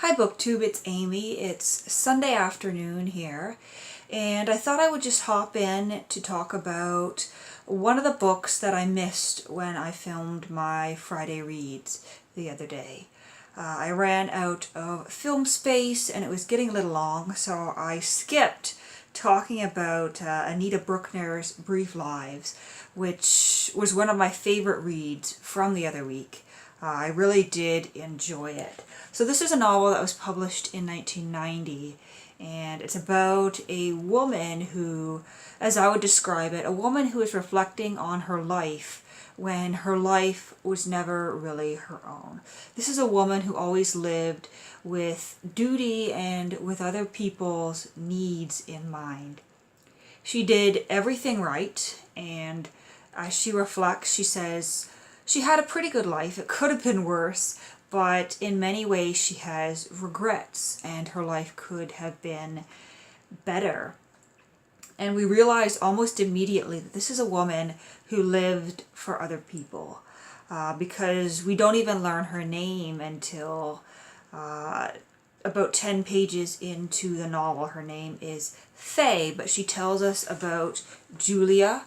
Hi BookTube, it's Amy. It's Sunday afternoon here, and I thought I would just hop in to talk about one of the books that I missed when I filmed my Friday reads the other day. I ran out of film space and it was getting a little long, so I skipped talking about Anita Brookner's Brief Lives, which was one of my favorite reads from the other week. I really did enjoy it. So this is a novel that was published in 1990, and it's about a woman who, as I would describe it, a woman who is reflecting on her life when her life was never really her own. This is a woman who always lived with duty and with other people's needs in mind. She did everything right, and as she reflects, she says she had a pretty good life. It could have been worse, but in many ways she has regrets, and her life could have been better. And we realize almost immediately that this is a woman who lived for other people, because we don't even learn her name until about 10 pages into the novel. Her name is Faye, but she tells us about Julia,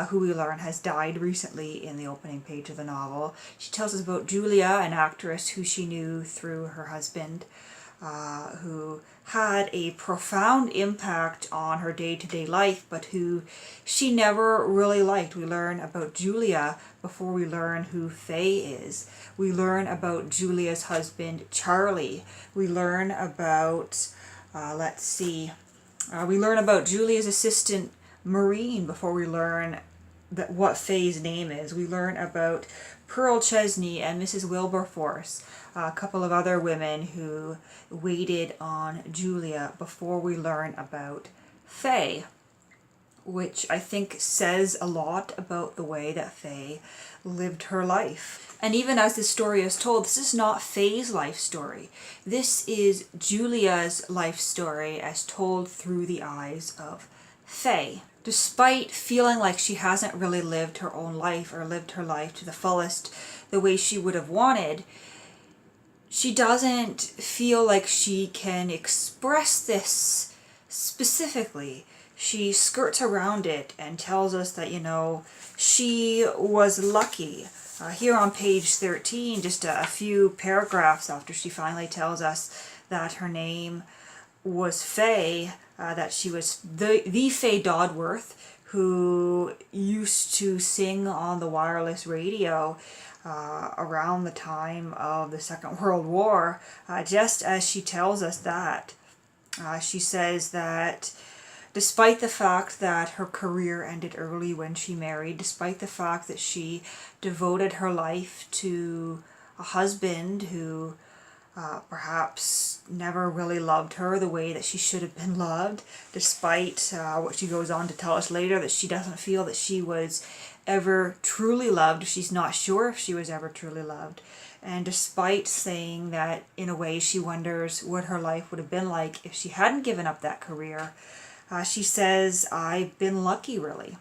who we learn has died recently in the opening page of the novel. She tells us about Julia, an actress who she knew through her husband, who had a profound impact on her day-to-day life, but who she never really liked. We learn about Julia before we learn who Faye is. We learn about Julia's husband, Charlie. We learn about, we learn about Julia's assistant, Maureen, before we learn what Faye's name is. We learn about Pearl Chesney and Mrs. Wilberforce, a couple of other women who waited on Julia, before we learn about Faye, which I think says a lot about the way that Faye lived her life. And even as this story is told, this is not Faye's life story. This is Julia's life story as told through the eyes of Faye. Despite feeling like she hasn't really lived her own life or lived her life to the fullest the way she would have wanted, she doesn't feel like she can express this specifically. She skirts around it and tells us that, she was lucky. Here on page 13, just a few paragraphs after she finally tells us that her name was Faye, that she was the Faye Dodworth, who used to sing on the wireless radio around the time of the Second World War. Just as she tells us that, she says that despite the fact that her career ended early when she married, despite the fact that she devoted her life to a husband who perhaps never really loved her the way that she should have been loved, despite what she goes on to tell us later, that she doesn't feel that she was ever truly loved. She's not sure if she was ever truly loved. And despite saying that in a way she wonders what her life would have been like if she hadn't given up that career, she says, I've been lucky, really.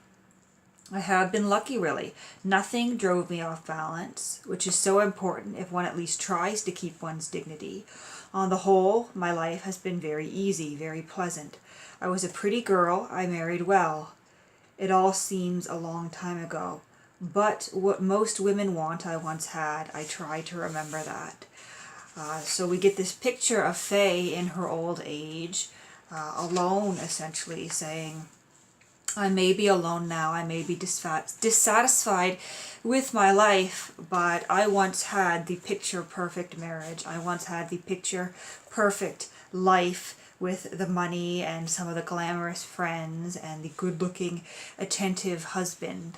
I have been lucky, really. Nothing drove me off balance, which is so important if one at least tries to keep one's dignity. On the whole, my life has been very easy, very pleasant. I was a pretty girl. I married well. It all seems a long time ago. But what most women want, I once had. I try to remember that. So we get this picture of Faye in her old age, alone, essentially, saying, I may be alone now, I may be dissatisfied with my life, but I once had the picture-perfect marriage. I once had the picture-perfect life with the money and some of the glamorous friends and the good-looking, attentive husband.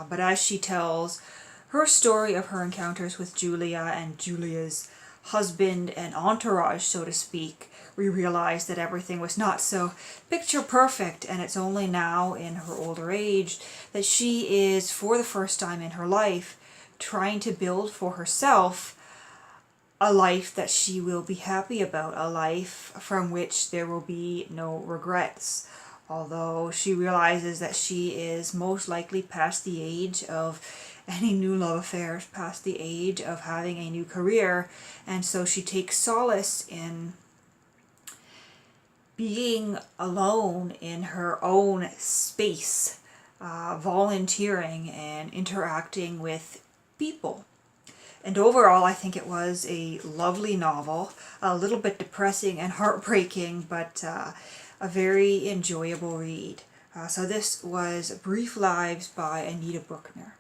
But as she tells her story of her encounters with Julia and Julia's husband and entourage, so to speak, we realize that everything was not so picture perfect, and it's only now in her older age that she is, for the first time in her life, trying to build for herself a life that she will be happy about, a life from which there will be no regrets. Although she realizes that she is most likely past the age of any new love affairs past the age of having a new career, and so she takes solace in being alone in her own space, volunteering and interacting with people. And overall, I think it was a lovely novel, a little bit depressing and heartbreaking, but a very enjoyable read. So this was Brief Lives by Anita Brookner.